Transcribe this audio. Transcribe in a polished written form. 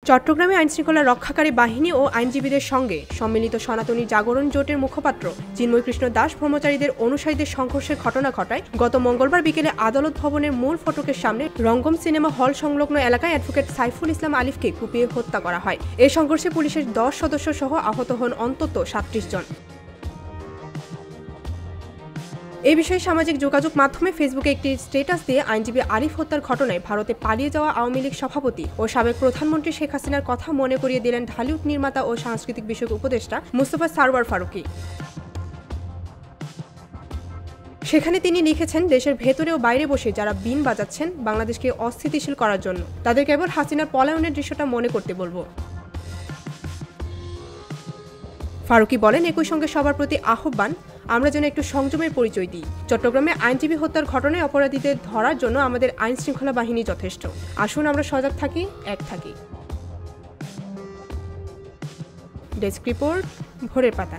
চট্টগ্রামে আইনশৃঙ্খলা রক্ষাকারী বাহিনী ও আইনজীবীদের সঙ্গে সম্মিলিত সনাতনী জাগরণ জোটের মুখপাত্র চিন্ময় কৃষ্ণ দাস ব্রহ্মচারীদের অনুসারীদের সংঘর্ষের ঘটনা ঘটায় গত মঙ্গলবার বিকেলে আদালত ভবনের মূল ফটকের সামনে রঙ্গম সিনেমা হল সংলগ্ন এলাকায় অ্যাডভোকেট সাইফুল ইসলাম আলিফকে কুপিয়ে হত্যা করা হয়। এই সংঘর্ষে পুলিশের 10 সদস্য সহ আহত হন অন্তত 37 জন। এই বিষয়ে সামাজিক যোগাযোগ মাধ্যমে ফেসবুকে একটি স্ট্যাটাস দিয়ে আইনজীবী আরিফ হত্যার ঘটনায় ভারতে পালিয়ে যাওয়া আওয়ামী লীগ সভাপতি ও সাবেক প্রধানমন্ত্রী শেখ হাসিনার কথা মনে করিয়ে দিলেন ঢালিউড নির্মাতা ও সাংস্কৃতিক বিষয়ক উপদেষ্টা মুস্তফা সারওয়ার ফারুকী। সেখানে তিনি লিখেছেন, দেশের ভেতরে ও বাইরে বসে যারা বিন বাজাচ্ছেন বাংলাদেশকে অস্থিতিশীল করার জন্য, তাদের কেবল হাসিনার পলায়নের দৃশ্যটা মনে করতে বলবো। ফারুকী বলেন, একই সঙ্গে সবার প্রতি আহ্বান, আমরা যেন একটু সংযমের পরিচয় দিই। চট্টগ্রামে আইনজীবী হত্যার ঘটনায় অপরাধীদের ধরার জন্য আমাদের আইন শৃঙ্খলা বাহিনী যথেষ্ট। আসুন আমরা সজাগ থাকি, এক থাকি। ডেস্ক রিপোর্ট, ভোরের পাতা।